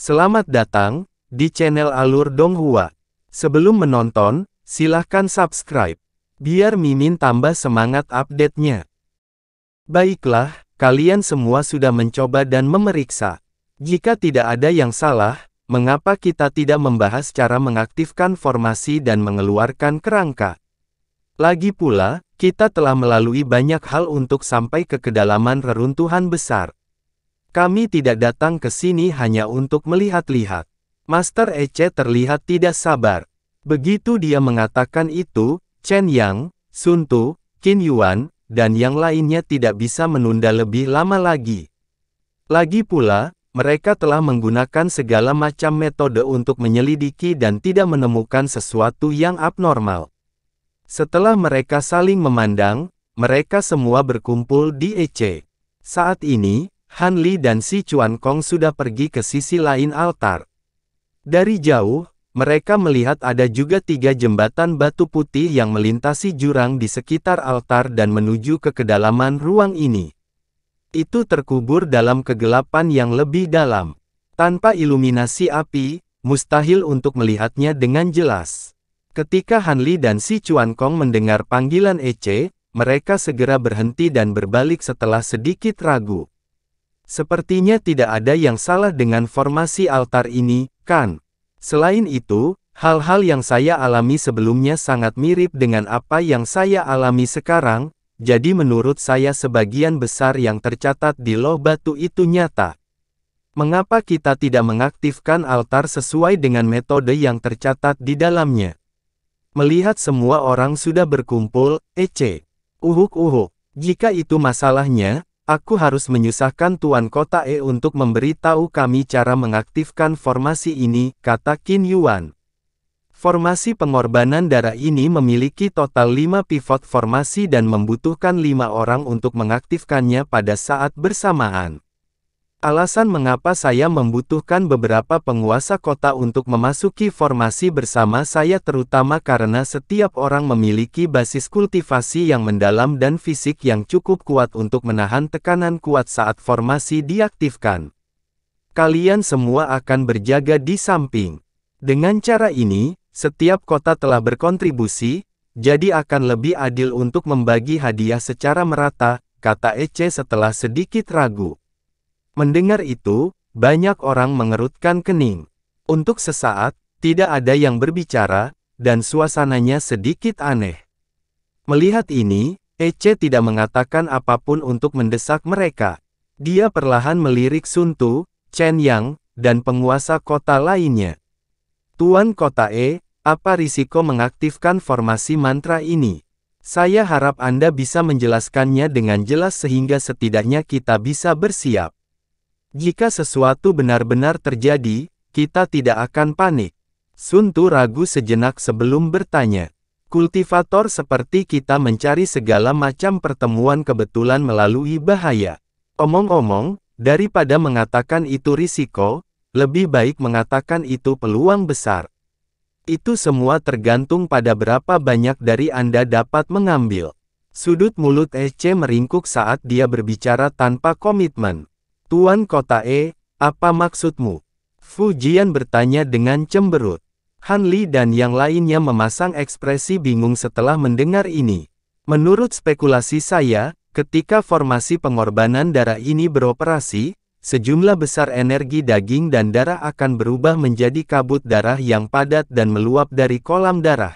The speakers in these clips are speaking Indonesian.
Selamat datang di channel Alur Donghua. Sebelum menonton, silahkan subscribe, biar Mimin tambah semangat update-nya. Baiklah, kalian semua sudah mencoba dan memeriksa. Jika tidak ada yang salah, mengapa kita tidak membahas cara mengaktifkan formasi dan mengeluarkan kerangka? Lagi pula, kita telah melalui banyak hal untuk sampai ke kedalaman reruntuhan besar. Kami tidak datang ke sini hanya untuk melihat-lihat. Master Ece terlihat tidak sabar. Begitu dia mengatakan itu, Chen Yang, Sun Tu, Qin Yuan, dan yang lainnya tidak bisa menunda lebih lama lagi. Lagi pula, mereka telah menggunakan segala macam metode untuk menyelidiki dan tidak menemukan sesuatu yang abnormal. Setelah mereka saling memandang, mereka semua berkumpul di Ece. Saat ini, Han Li dan Si Chuan Kong sudah pergi ke sisi lain altar. Dari jauh, mereka melihat ada juga 3 jembatan batu putih yang melintasi jurang di sekitar altar dan menuju ke kedalaman ruang ini. Itu terkubur dalam kegelapan yang lebih dalam. Tanpa iluminasi api, mustahil untuk melihatnya dengan jelas. Ketika Han Li dan Si Chuan Kong mendengar panggilan Ece, mereka segera berhenti dan berbalik setelah sedikit ragu. Sepertinya tidak ada yang salah dengan formasi altar ini, kan? Selain itu, hal-hal yang saya alami sebelumnya sangat mirip dengan apa yang saya alami sekarang, jadi menurut saya sebagian besar yang tercatat di loh batu itu nyata. Mengapa kita tidak mengaktifkan altar sesuai dengan metode yang tercatat di dalamnya? Melihat semua orang sudah berkumpul, Ece. Uhuk-uhuk, jika itu masalahnya, aku harus menyusahkan Tuan Kota untuk memberitahu kami cara mengaktifkan formasi ini, kata Qin Yuan. Formasi pengorbanan darah ini memiliki total 5 pivot formasi dan membutuhkan 5 orang untuk mengaktifkannya pada saat bersamaan. Alasan mengapa saya membutuhkan beberapa penguasa kota untuk memasuki formasi bersama saya terutama karena setiap orang memiliki basis kultivasi yang mendalam dan fisik yang cukup kuat untuk menahan tekanan kuat saat formasi diaktifkan. Kalian semua akan berjaga di samping. Dengan cara ini, setiap kota telah berkontribusi, jadi akan lebih adil untuk membagi hadiah secara merata, kata Ece setelah sedikit ragu. Mendengar itu, banyak orang mengerutkan kening. Untuk sesaat, tidak ada yang berbicara, dan suasananya sedikit aneh. Melihat ini, Ece tidak mengatakan apapun untuk mendesak mereka. Dia perlahan melirik Sun Tu, Chen Yang, dan penguasa kota lainnya. Tuan Kota apa risiko mengaktifkan formasi mantra ini? Saya harap Anda bisa menjelaskannya dengan jelas sehingga setidaknya kita bisa bersiap. Jika sesuatu benar-benar terjadi, kita tidak akan panik. Sun Tu ragu sejenak sebelum bertanya. Kultivator seperti kita mencari segala macam pertemuan kebetulan melalui bahaya. Omong-omong, daripada mengatakan itu risiko, lebih baik mengatakan itu peluang besar. Itu semua tergantung pada berapa banyak dari Anda dapat mengambil. Sudut mulut Ece meringkuk saat dia berbicara tanpa komitmen. Tuan Kota apa maksudmu? Fu Jian bertanya dengan cemberut. Han Li dan yang lainnya memasang ekspresi bingung setelah mendengar ini. Menurut spekulasi saya, ketika formasi pengorbanan darah ini beroperasi, sejumlah besar energi daging dan darah akan berubah menjadi kabut darah yang padat dan meluap dari kolam darah.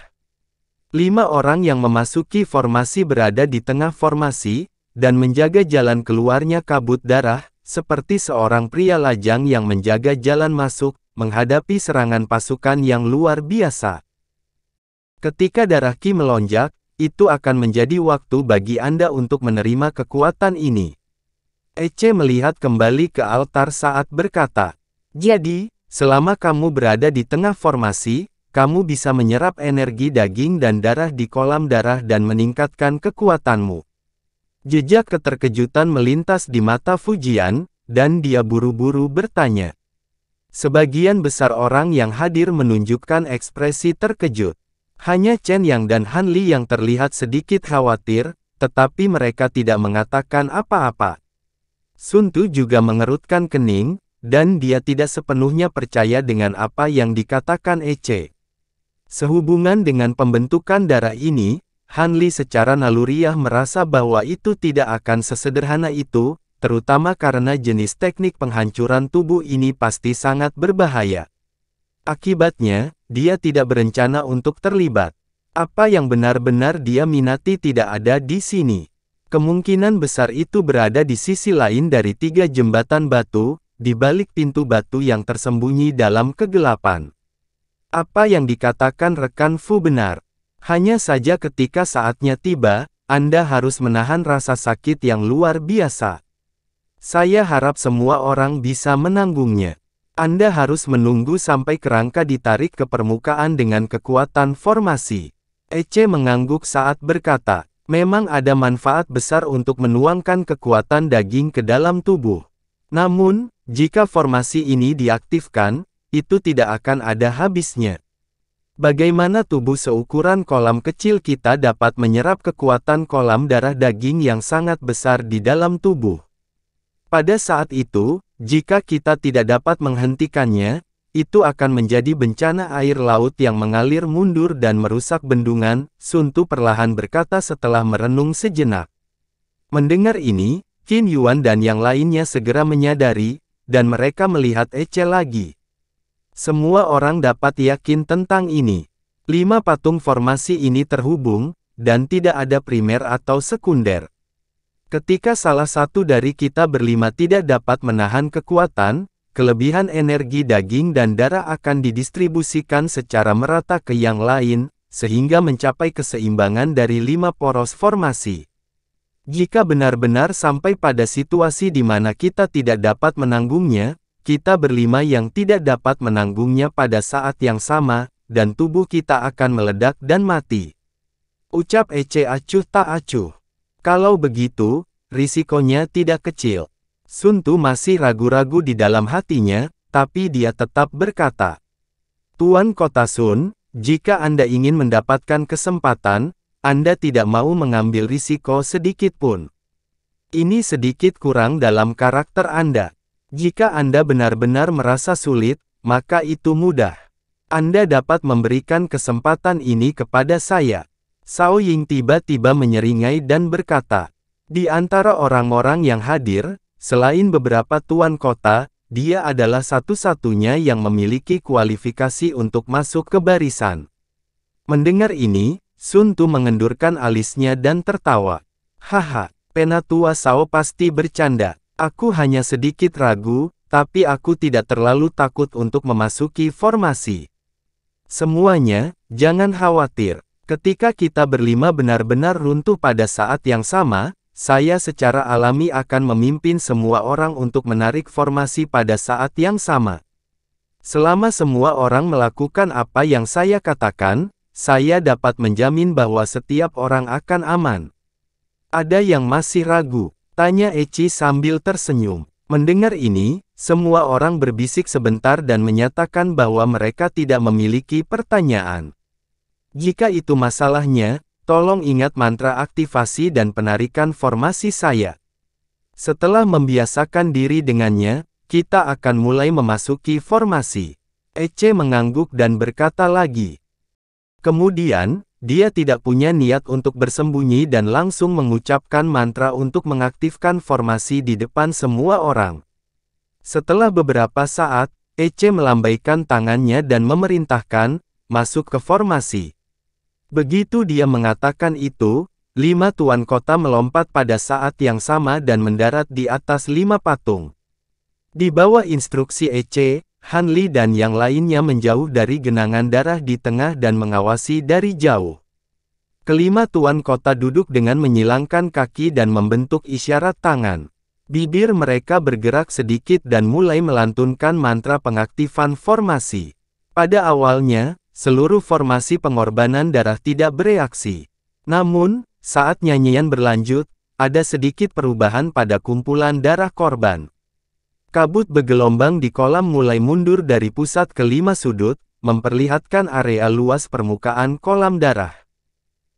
5 orang yang memasuki formasi berada di tengah formasi, dan menjaga jalan keluarnya kabut darah, seperti seorang pria lajang yang menjaga jalan masuk, menghadapi serangan pasukan yang luar biasa. Ketika darah Qi melonjak, itu akan menjadi waktu bagi Anda untuk menerima kekuatan ini. Ece melihat kembali ke altar saat berkata, jadi, selama kamu berada di tengah formasi, kamu bisa menyerap energi daging dan darah di kolam darah dan meningkatkan kekuatanmu. Jejak keterkejutan melintas di mata Fu Jian, dan dia buru-buru bertanya. Sebagian besar orang yang hadir menunjukkan ekspresi terkejut. Hanya Chen Yang dan Han Li yang terlihat sedikit khawatir, tetapi mereka tidak mengatakan apa-apa. Sun Tu juga mengerutkan kening, dan dia tidak sepenuhnya percaya dengan apa yang dikatakan Ece. Sehubungan dengan pembentukan darah ini, Hanli secara naluriah merasa bahwa itu tidak akan sesederhana itu, terutama karena jenis teknik penghancuran tubuh ini pasti sangat berbahaya. Akibatnya, dia tidak berencana untuk terlibat. Apa yang benar-benar dia minati tidak ada di sini. Kemungkinan besar itu berada di sisi lain dari 3 jembatan batu, di balik pintu batu yang tersembunyi dalam kegelapan. Apa yang dikatakan rekan Fu benar. Hanya saja ketika saatnya tiba, Anda harus menahan rasa sakit yang luar biasa. Saya harap semua orang bisa menanggungnya. Anda harus menunggu sampai kerangka ditarik ke permukaan dengan kekuatan formasi. Ece mengangguk saat berkata, memang ada manfaat besar untuk menuangkan kekuatan daging ke dalam tubuh. Namun, jika formasi ini diaktifkan, itu tidak akan ada habisnya. Bagaimana tubuh seukuran kolam kecil kita dapat menyerap kekuatan kolam darah daging yang sangat besar di dalam tubuh? Pada saat itu, jika kita tidak dapat menghentikannya, itu akan menjadi bencana air laut yang mengalir mundur dan merusak bendungan, Sun Tu perlahan berkata setelah merenung sejenak. Mendengar ini, Qin Yuan dan yang lainnya segera menyadari, dan mereka melihat Ece lagi. Semua orang dapat yakin tentang ini. 5 patung formasi ini terhubung, dan tidak ada primer atau sekunder. Ketika salah satu dari kita berlima tidak dapat menahan kekuatan, kelebihan energi daging dan darah akan didistribusikan secara merata ke yang lain, sehingga mencapai keseimbangan dari 5 poros formasi. Jika benar-benar sampai pada situasi di mana kita tidak dapat menanggungnya, kita berlima yang tidak dapat menanggungnya pada saat yang sama, dan tubuh kita akan meledak dan mati. Ucap Ece acuh tak acuh. Kalau begitu, risikonya tidak kecil. Sun Tu masih ragu-ragu di dalam hatinya, tapi dia tetap berkata, Tuan Kota Sun, jika Anda ingin mendapatkan kesempatan, Anda tidak mau mengambil risiko sedikit pun. Ini sedikit kurang dalam karakter Anda. Jika Anda benar-benar merasa sulit, maka itu mudah. Anda dapat memberikan kesempatan ini kepada saya. Cao Ying tiba-tiba menyeringai dan berkata, di antara orang-orang yang hadir, selain beberapa tuan kota, dia adalah satu-satunya yang memiliki kualifikasi untuk masuk ke barisan. Mendengar ini, Sun Tu mengendurkan alisnya dan tertawa. Haha, Penatua Cao pasti bercanda. Aku hanya sedikit ragu, tapi aku tidak terlalu takut untuk memasuki formasi. Semuanya, jangan khawatir. Ketika kita berlima benar-benar runtuh pada saat yang sama, saya secara alami akan memimpin semua orang untuk menarik formasi pada saat yang sama. Selama semua orang melakukan apa yang saya katakan, saya dapat menjamin bahwa setiap orang akan aman. Ada yang masih ragu? Tanya Eci sambil tersenyum. Mendengar ini, semua orang berbisik sebentar dan menyatakan bahwa mereka tidak memiliki pertanyaan. Jika itu masalahnya, tolong ingat mantra aktivasi dan penarikan formasi saya. Setelah membiasakan diri dengannya, kita akan mulai memasuki formasi. Ece mengangguk dan berkata lagi. Kemudian, dia tidak punya niat untuk bersembunyi dan langsung mengucapkan mantra untuk mengaktifkan formasi di depan semua orang. Setelah beberapa saat, Ece melambaikan tangannya dan memerintahkan, masuk ke formasi. Begitu dia mengatakan itu, 5 tuan kota melompat pada saat yang sama dan mendarat di atas 5 patung. Di bawah instruksi Ece, Hanli dan yang lainnya menjauh dari genangan darah di tengah dan mengawasi dari jauh. Kelima tuan kota duduk dengan menyilangkan kaki dan membentuk isyarat tangan. Bibir mereka bergerak sedikit dan mulai melantunkan mantra pengaktifan formasi. Pada awalnya, seluruh formasi pengorbanan darah tidak bereaksi. Namun, saat nyanyian berlanjut, ada sedikit perubahan pada kumpulan darah korban. Kabut bergelombang di kolam mulai mundur dari pusat ke 5 sudut, memperlihatkan area luas permukaan kolam darah.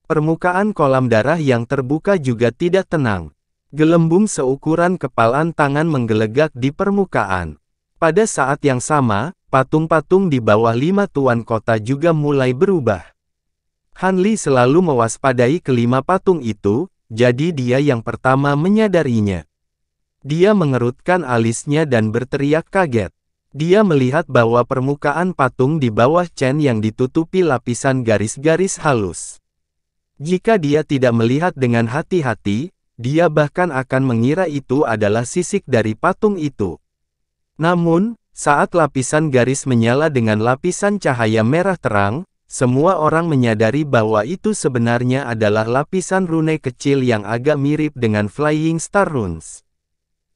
Permukaan kolam darah yang terbuka juga tidak tenang. Gelembung seukuran kepalan tangan menggelegak di permukaan. Pada saat yang sama, patung-patung di bawah 5 tuan kota juga mulai berubah. Han Li selalu mewaspadai kelima patung itu, jadi dia yang pertama menyadarinya. Dia mengerutkan alisnya dan berteriak kaget. Dia melihat bahwa permukaan patung di bawah Chen yang ditutupi lapisan garis-garis halus. Jika dia tidak melihat dengan hati-hati, dia bahkan akan mengira itu adalah sisik dari patung itu. Namun, saat lapisan garis menyala dengan lapisan cahaya merah terang, semua orang menyadari bahwa itu sebenarnya adalah lapisan rune kecil yang agak mirip dengan Flying Star Runes.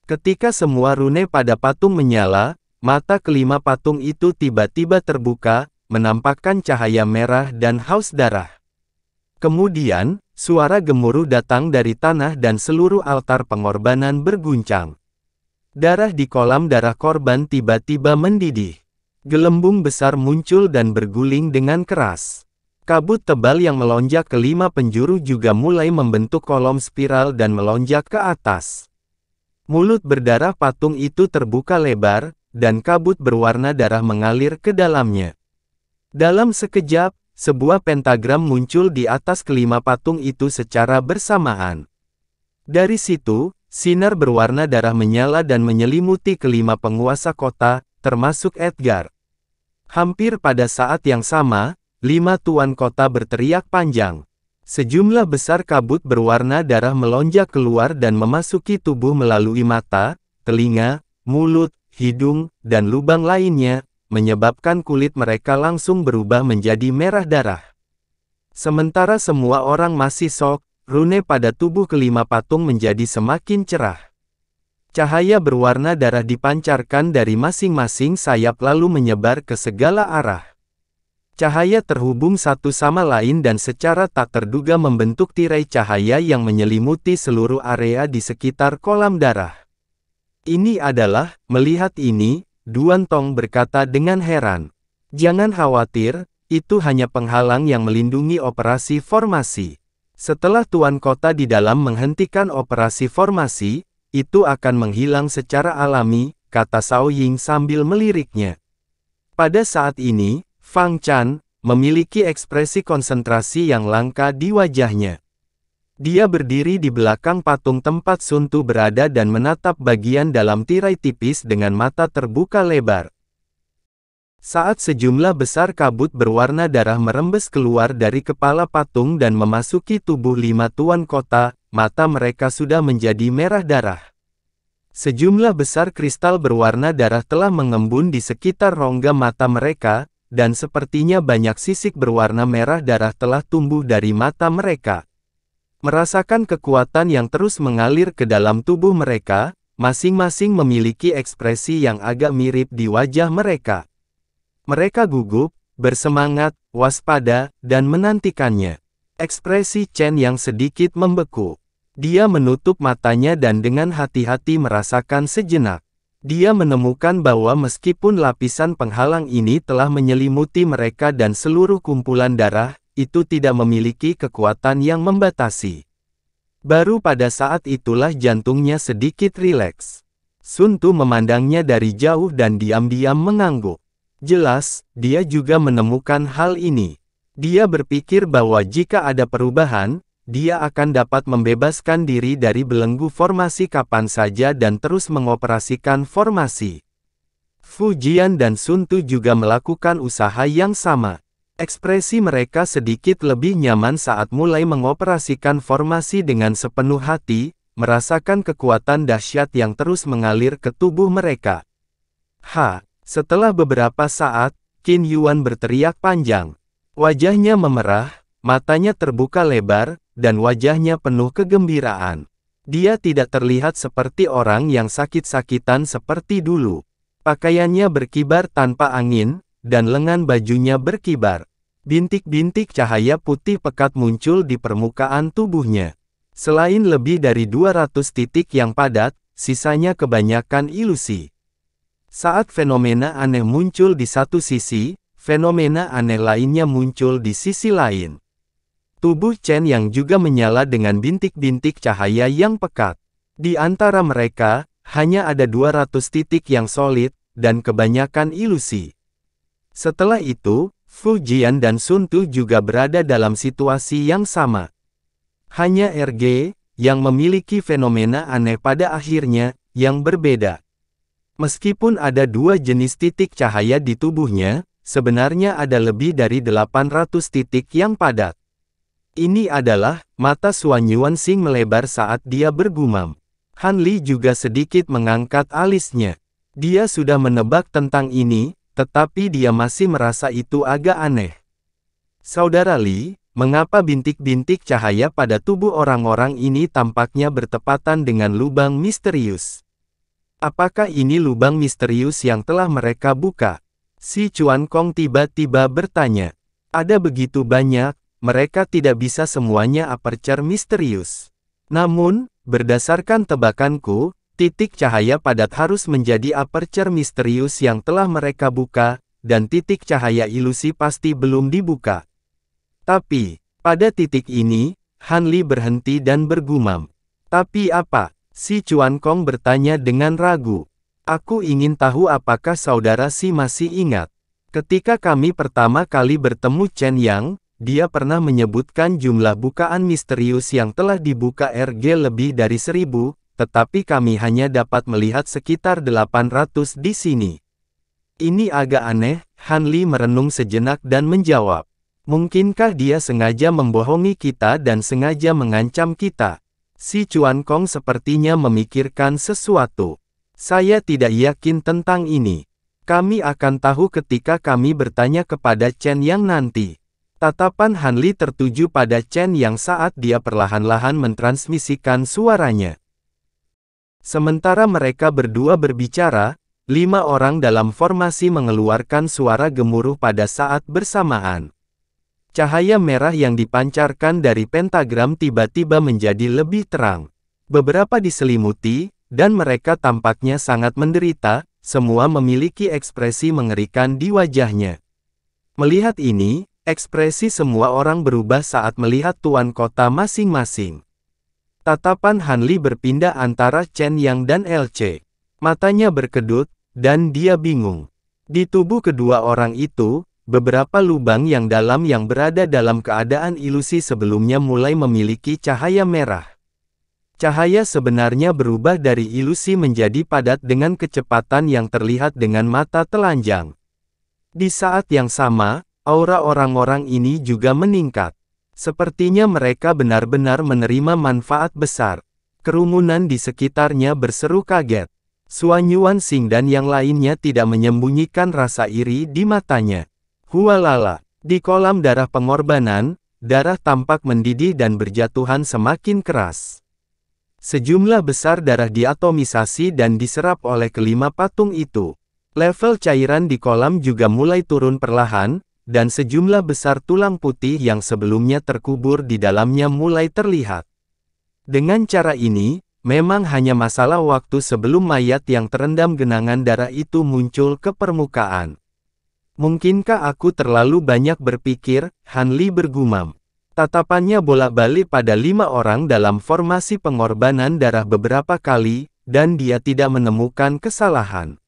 Ketika semua rune pada patung menyala, mata kelima patung itu tiba-tiba terbuka, menampakkan cahaya merah dan haus darah. Kemudian, suara gemuruh datang dari tanah dan seluruh altar pengorbanan berguncang. Darah di kolam darah korban tiba-tiba mendidih. Gelembung besar muncul dan berguling dengan keras. Kabut tebal yang melonjak ke 5 penjuru juga mulai membentuk kolom spiral dan melonjak ke atas. Mulut berdarah patung itu terbuka lebar, dan kabut berwarna darah mengalir ke dalamnya. Dalam sekejap, sebuah pentagram muncul di atas kelima patung itu secara bersamaan. Dari situ, sinar berwarna darah menyala dan menyelimuti kelima penguasa kota, termasuk Edgar. Hampir pada saat yang sama, 5 tuan kota berteriak panjang. Sejumlah besar kabut berwarna darah melonjak keluar dan memasuki tubuh melalui mata, telinga, mulut, hidung, dan lubang lainnya, menyebabkan kulit mereka langsung berubah menjadi merah darah. Sementara semua orang masih shock, rune pada tubuh kelima patung menjadi semakin cerah. Cahaya berwarna darah dipancarkan dari masing-masing sayap lalu menyebar ke segala arah. Cahaya terhubung satu sama lain dan secara tak terduga membentuk tirai cahaya yang menyelimuti seluruh area di sekitar kolam darah. Ini adalah, melihat ini, Duan Tong berkata dengan heran. Jangan khawatir, itu hanya penghalang yang melindungi operasi formasi. Setelah tuan kota di dalam menghentikan operasi formasi, itu akan menghilang secara alami, kata Cao Ying sambil meliriknya. Pada saat ini, Fang Chan memiliki ekspresi konsentrasi yang langka di wajahnya. Dia berdiri di belakang patung tempat Sun Tu berada dan menatap bagian dalam tirai tipis dengan mata terbuka lebar. Saat sejumlah besar kabut berwarna darah merembes keluar dari kepala patung dan memasuki tubuh 5 tuan kota, mata mereka sudah menjadi merah darah. Sejumlah besar kristal berwarna darah telah mengembun di sekitar rongga mata mereka, dan sepertinya banyak sisik berwarna merah darah telah tumbuh dari mata mereka. Merasakan kekuatan yang terus mengalir ke dalam tubuh mereka, masing-masing memiliki ekspresi yang agak mirip di wajah mereka. Mereka gugup, bersemangat, waspada, dan menantikannya. Ekspresi Chen yang sedikit membeku. Dia menutup matanya dan dengan hati-hati merasakan sejenak. Dia menemukan bahwa meskipun lapisan penghalang ini telah menyelimuti mereka dan seluruh kumpulan darah, itu tidak memiliki kekuatan yang membatasi. Baru pada saat itulah jantungnya sedikit rileks. Sun Tu memandangnya dari jauh dan diam-diam mengangguk. Jelas, dia juga menemukan hal ini. Dia berpikir bahwa jika ada perubahan, dia akan dapat membebaskan diri dari belenggu formasi kapan saja dan terus mengoperasikan formasi. Fu Jian dan Sun Tu juga melakukan usaha yang sama. Ekspresi mereka sedikit lebih nyaman saat mulai mengoperasikan formasi dengan sepenuh hati, merasakan kekuatan dahsyat yang terus mengalir ke tubuh mereka. Setelah beberapa saat, Qin Yuan berteriak panjang. Wajahnya memerah, matanya terbuka lebar, dan wajahnya penuh kegembiraan. Dia tidak terlihat seperti orang yang sakit-sakitan seperti dulu. Pakaiannya berkibar tanpa angin, dan lengan bajunya berkibar. Bintik-bintik cahaya putih pekat muncul di permukaan tubuhnya. Selain lebih dari 200 titik yang padat, sisanya kebanyakan ilusi. Saat fenomena aneh muncul di satu sisi, fenomena aneh lainnya muncul di sisi lain. Tubuh Chen yang juga menyala dengan bintik-bintik cahaya yang pekat. Di antara mereka, hanya ada 200 titik yang solid, dan kebanyakan ilusi. Setelah itu, Fu Jian dan Sun Tu juga berada dalam situasi yang sama. Hanya RG, yang memiliki fenomena aneh pada akhirnya, yang berbeda. Meskipun ada dua jenis titik cahaya di tubuhnya, sebenarnya ada lebih dari 800 titik yang padat. Ini adalah, mata Xuan Yuanxing melebar saat dia bergumam. Han Li juga sedikit mengangkat alisnya. Dia sudah menebak tentang ini, tetapi dia masih merasa itu agak aneh. Saudara Li, mengapa bintik-bintik cahaya pada tubuh orang-orang ini tampaknya bertepatan dengan lubang misterius? Apakah ini lubang misterius yang telah mereka buka? Si Chuan Kong tiba-tiba bertanya. Ada begitu banyak, mereka tidak bisa semuanya aperture misterius. Namun, berdasarkan tebakanku, titik cahaya padat harus menjadi aperture misterius yang telah mereka buka, dan titik cahaya ilusi pasti belum dibuka. Tapi, pada titik ini, Han Li berhenti dan bergumam. Tapi apa? Si Chuan Kong bertanya dengan ragu. Aku ingin tahu apakah saudara Si masih ingat. Ketika kami pertama kali bertemu Chen Yang, dia pernah menyebutkan jumlah bukaan misterius yang telah dibuka RG lebih dari 1000, tetapi kami hanya dapat melihat sekitar 800 di sini. Ini agak aneh, Han Li merenung sejenak dan menjawab. Mungkinkah dia sengaja membohongi kita dan sengaja mengancam kita? Si Chuan Kong sepertinya memikirkan sesuatu. Saya tidak yakin tentang ini. Kami akan tahu ketika kami bertanya kepada Chen Yang nanti. Tatapan Han Li tertuju pada Chen Yang saat dia perlahan-lahan mentransmisikan suaranya. Sementara mereka berdua berbicara, 5 orang dalam formasi mengeluarkan suara gemuruh pada saat bersamaan. Cahaya merah yang dipancarkan dari pentagram tiba-tiba menjadi lebih terang. Beberapa diselimuti, dan mereka tampaknya sangat menderita, semua memiliki ekspresi mengerikan di wajahnya. Melihat ini, ekspresi semua orang berubah saat melihat tuan kota masing-masing. Tatapan Han Li berpindah antara Chen Yang dan LC. Matanya berkedut, dan dia bingung. Di tubuh kedua orang itu, beberapa lubang yang dalam yang berada dalam keadaan ilusi sebelumnya mulai memiliki cahaya merah. Cahaya sebenarnya berubah dari ilusi menjadi padat dengan kecepatan yang terlihat dengan mata telanjang. Di saat yang sama, aura orang-orang ini juga meningkat. Sepertinya mereka benar-benar menerima manfaat besar. Kerumunan di sekitarnya berseru kaget. Xuan Yuanxing dan yang lainnya tidak menyembunyikan rasa iri di matanya. Hualala, di kolam darah pengorbanan, darah tampak mendidih dan berjatuhan semakin keras. Sejumlah besar darah diatomisasi dan diserap oleh kelima patung itu. Level cairan di kolam juga mulai turun perlahan, dan sejumlah besar tulang putih yang sebelumnya terkubur di dalamnya mulai terlihat. Dengan cara ini, memang hanya masalah waktu sebelum mayat yang terendam genangan darah itu muncul ke permukaan. Mungkinkah aku terlalu banyak berpikir? Han Li bergumam. Tatapannya bolak-balik pada 5 orang dalam formasi pengorbanan darah beberapa kali, dan dia tidak menemukan kesalahan.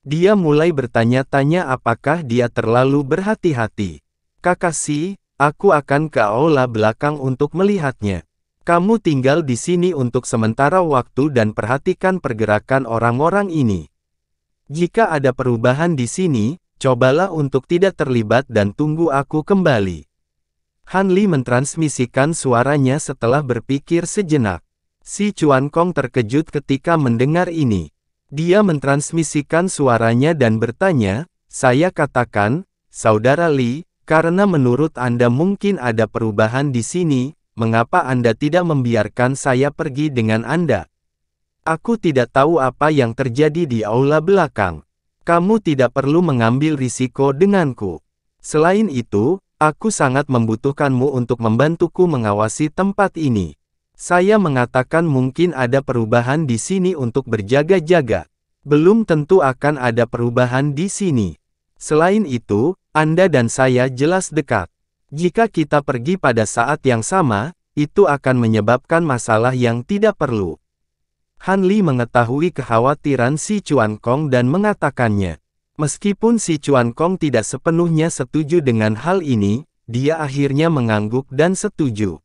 Dia mulai bertanya-tanya apakah dia terlalu berhati-hati. Kakashi, aku akan ke aula belakang untuk melihatnya. Kamu tinggal di sini untuk sementara waktu dan perhatikan pergerakan orang-orang ini. Jika ada perubahan di sini, cobalah untuk tidak terlibat dan tunggu aku kembali. Han Li mentransmisikan suaranya setelah berpikir sejenak. Si Chuan Kong terkejut ketika mendengar ini. Dia mentransmisikan suaranya dan bertanya, saya katakan, Saudara Li, karena menurut Anda mungkin ada perubahan di sini, mengapa Anda tidak membiarkan saya pergi dengan Anda? Aku tidak tahu apa yang terjadi di aula belakang. Kamu tidak perlu mengambil risiko denganku. Selain itu, aku sangat membutuhkanmu untuk membantuku mengawasi tempat ini. Saya mengatakan mungkin ada perubahan di sini untuk berjaga-jaga. Belum tentu akan ada perubahan di sini. Selain itu, Anda dan saya jelas dekat. Jika kita pergi pada saat yang sama, itu akan menyebabkan masalah yang tidak perlu. Han Li mengetahui kekhawatiran si Chuan Kong dan mengatakannya. Meskipun si Chuan Kong tidak sepenuhnya setuju dengan hal ini, dia akhirnya mengangguk dan setuju.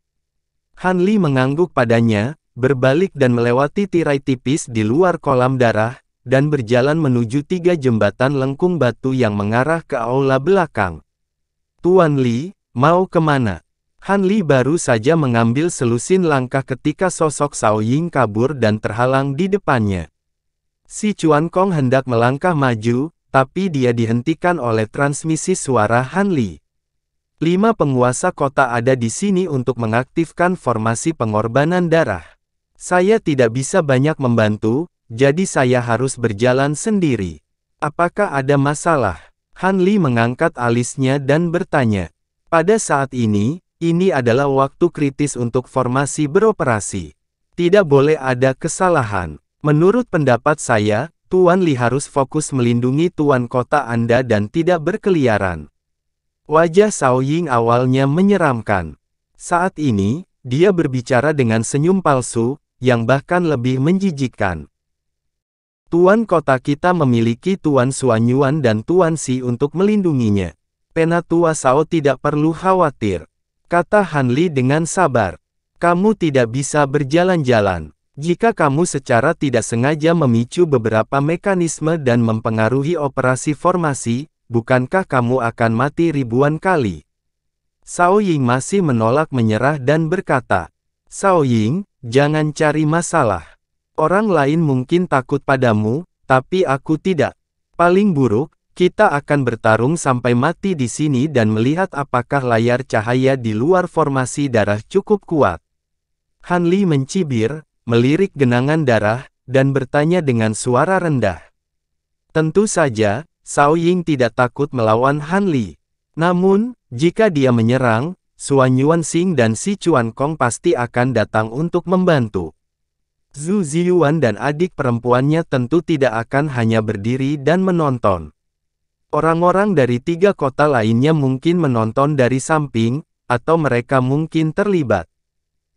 Han Li mengangguk padanya, berbalik dan melewati tirai tipis di luar kolam darah, dan berjalan menuju 3 jembatan lengkung batu yang mengarah ke aula belakang. Tuan Li, mau kemana? Han Li baru saja mengambil selusin langkah ketika sosok Cao Ying kabur dan terhalang di depannya. Si Chuan Kong hendak melangkah maju, tapi dia dihentikan oleh transmisi suara Han Li. 5 penguasa kota ada di sini untuk mengaktifkan formasi pengorbanan darah. Saya tidak bisa banyak membantu, jadi saya harus berjalan sendiri. Apakah ada masalah? Han Li mengangkat alisnya dan bertanya. Pada saat ini adalah waktu kritis untuk formasi beroperasi. Tidak boleh ada kesalahan. Menurut pendapat saya, Tuan Li harus fokus melindungi tuan kota Anda dan tidak berkeliaran. Wajah Cao Ying awalnya menyeramkan. Saat ini, dia berbicara dengan senyum palsu, yang bahkan lebih menjijikkan. Tuan kota kita memiliki Tuan Xuanyuan dan Tuan Si untuk melindunginya. Penatua Cao tidak perlu khawatir. Kata Han Li dengan sabar. Kamu tidak bisa berjalan-jalan. Jika kamu secara tidak sengaja memicu beberapa mekanisme dan mempengaruhi operasi formasi, bukankah kamu akan mati ribuan kali? Cao Ying masih menolak menyerah dan berkata, Cao Ying, jangan cari masalah. Orang lain mungkin takut padamu, tapi aku tidak. Paling buruk, kita akan bertarung sampai mati di sini dan melihat apakah layar cahaya di luar formasi darah cukup kuat. Han Li mencibir, melirik genangan darah, dan bertanya dengan suara rendah. Tentu saja, Cao Ying tidak takut melawan Han Li. Namun, jika dia menyerang, Xuanyuan Xing dan si Chuan Kong pasti akan datang untuk membantu. Zhu Ziyuan dan adik perempuannya tentu tidak akan hanya berdiri dan menonton. Orang-orang dari 3 kota lainnya mungkin menonton dari samping, atau mereka mungkin terlibat.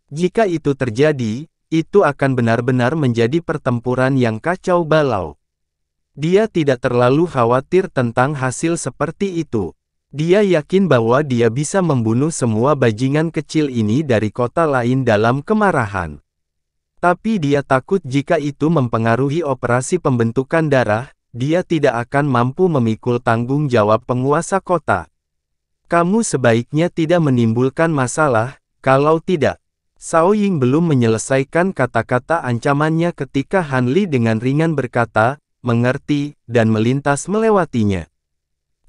Jika itu terjadi, itu akan benar-benar menjadi pertempuran yang kacau balau. Dia tidak terlalu khawatir tentang hasil seperti itu. Dia yakin bahwa dia bisa membunuh semua bajingan kecil ini dari kota lain dalam kemarahan. Tapi dia takut jika itu mempengaruhi operasi pembentukan darah, dia tidak akan mampu memikul tanggung jawab penguasa kota. Kamu sebaiknya tidak menimbulkan masalah, kalau tidak. Cao Ying belum menyelesaikan kata-kata ancamannya ketika Han Li dengan ringan berkata, mengerti, dan melintas melewatinya.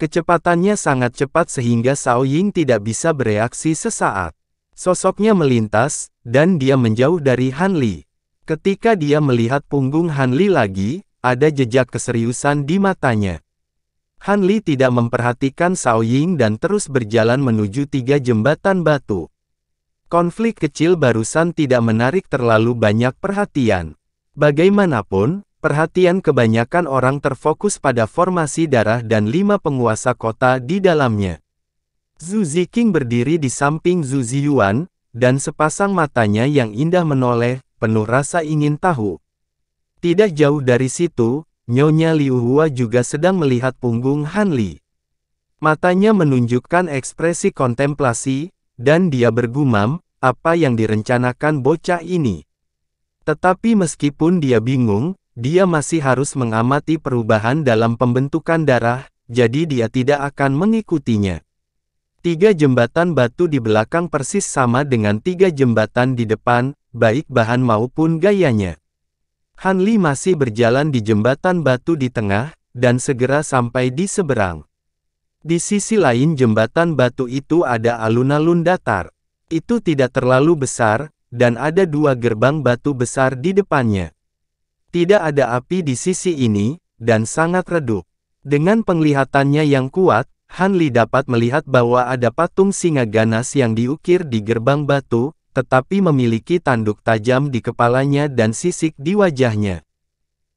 Kecepatannya sangat cepat sehingga Cao Ying tidak bisa bereaksi sesaat. Sosoknya melintas, dan dia menjauh dari Han Li. Ketika dia melihat punggung Han Li lagi, ada jejak keseriusan di matanya. Han Li tidak memperhatikan Cao Ying dan terus berjalan menuju 3 jembatan batu. Konflik kecil barusan tidak menarik terlalu banyak perhatian. Bagaimanapun, perhatian kebanyakan orang terfokus pada formasi darah dan 5 penguasa kota di dalamnya. Zhu Ziqing berdiri di samping Zhu Ziyuan, dan sepasang matanya yang indah menoleh, penuh rasa ingin tahu. Tidak jauh dari situ, Nyonya Liu Hua juga sedang melihat punggung Han Li. Matanya menunjukkan ekspresi kontemplasi, dan dia bergumam, apa yang direncanakan bocah ini. Tetapi meskipun dia bingung, dia masih harus mengamati perubahan dalam pembentukan darah, jadi dia tidak akan mengikutinya. 3 jembatan batu di belakang persis sama dengan 3 jembatan di depan, baik bahan maupun gayanya. Han Li masih berjalan di jembatan batu di tengah, dan segera sampai di seberang. Di sisi lain jembatan batu itu ada alun-alun datar. Itu tidak terlalu besar, dan ada 2 gerbang batu besar di depannya. Tidak ada api di sisi ini, dan sangat redup. Dengan penglihatannya yang kuat, Han Li dapat melihat bahwa ada patung singa ganas yang diukir di gerbang batu, tetapi memiliki tanduk tajam di kepalanya dan sisik di wajahnya.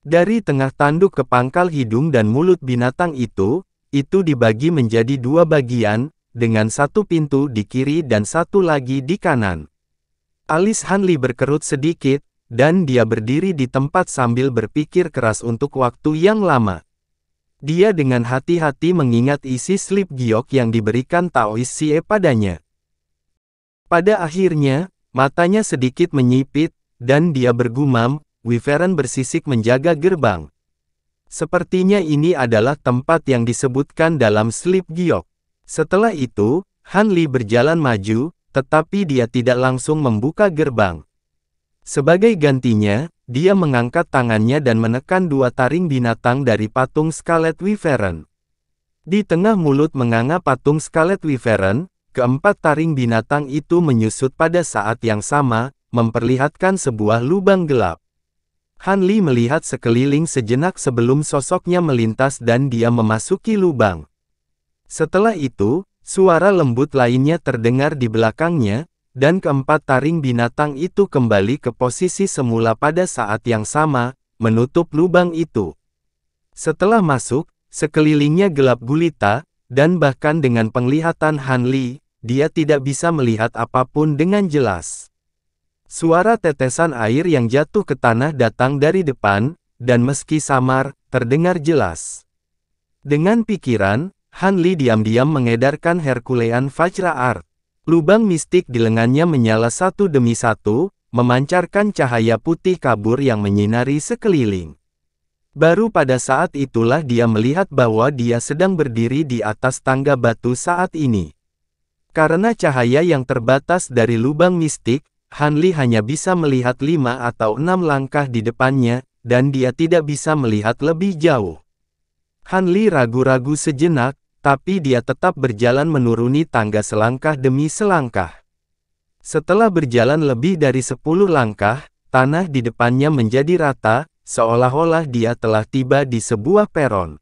Dari tengah tanduk ke pangkal hidung dan mulut binatang itu dibagi menjadi 2 bagian, dengan 1 pintu di kiri dan 1 lagi di kanan. Alis Han Li berkerut sedikit, dan dia berdiri di tempat sambil berpikir keras untuk waktu yang lama. Dia dengan hati-hati mengingat isi slip giok yang diberikan Taoist Xie padanya. Pada akhirnya, matanya sedikit menyipit, dan dia bergumam, Wyvern bersisik menjaga gerbang. Sepertinya ini adalah tempat yang disebutkan dalam slip giok. Setelah itu, Han Li berjalan maju, tetapi dia tidak langsung membuka gerbang. Sebagai gantinya, dia mengangkat tangannya dan menekan dua taring binatang dari patung Scarlet Wyvern. Di tengah mulut menganga patung Scarlet Wyvern, keempat taring binatang itu menyusut pada saat yang sama, memperlihatkan sebuah lubang gelap. Han Li melihat sekeliling sejenak sebelum sosoknya melintas dan dia memasuki lubang. Setelah itu, suara lembut lainnya terdengar di belakangnya, dan keempat taring binatang itu kembali ke posisi semula pada saat yang sama, menutup lubang itu. Setelah masuk, sekelilingnya gelap gulita, dan bahkan dengan penglihatan Han Li, dia tidak bisa melihat apapun dengan jelas. Suara tetesan air yang jatuh ke tanah datang dari depan, dan meski samar, terdengar jelas. Dengan pikiran, Han Li diam-diam mengedarkan Herculean Vajra Art. Lubang mistik di lengannya menyala satu demi satu, memancarkan cahaya putih kabur yang menyinari sekeliling. Baru pada saat itulah dia melihat bahwa dia sedang berdiri di atas tangga batu saat ini. Karena cahaya yang terbatas dari lubang mistik, Han Li hanya bisa melihat 5 atau 6 langkah di depannya, dan dia tidak bisa melihat lebih jauh. Han Li ragu-ragu sejenak, tapi dia tetap berjalan menuruni tangga selangkah demi selangkah. Setelah berjalan lebih dari 10 langkah, tanah di depannya menjadi rata, seolah-olah dia telah tiba di sebuah peron.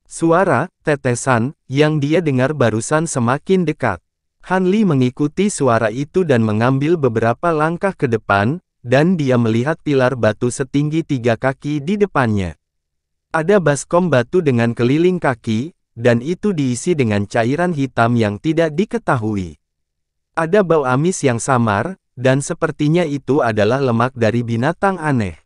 Suara tetesan yang dia dengar barusan semakin dekat. Han Li mengikuti suara itu dan mengambil beberapa langkah ke depan, dan dia melihat pilar batu setinggi 3 kaki di depannya. Ada baskom batu dengan keliling kaki, dan itu diisi dengan cairan hitam yang tidak diketahui. Ada bau amis yang samar, dan sepertinya itu adalah lemak dari binatang aneh.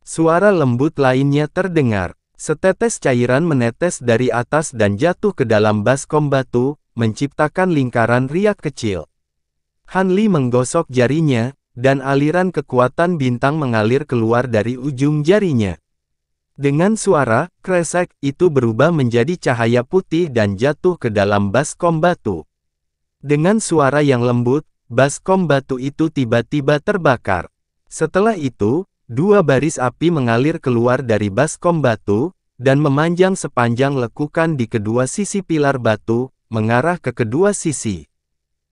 Suara lembut lainnya terdengar. Setetes cairan menetes dari atas dan jatuh ke dalam baskom batu, menciptakan lingkaran riak kecil. Han Li menggosok jarinya, dan aliran kekuatan bintang mengalir keluar dari ujung jarinya. Dengan suara kresek, itu berubah menjadi cahaya putih dan jatuh ke dalam baskom batu. Dengan suara yang lembut, baskom batu itu tiba-tiba terbakar. Setelah itu, 2 baris api mengalir keluar dari baskom batu, dan memanjang sepanjang lekukan di kedua sisi pilar batu, mengarah ke kedua sisi.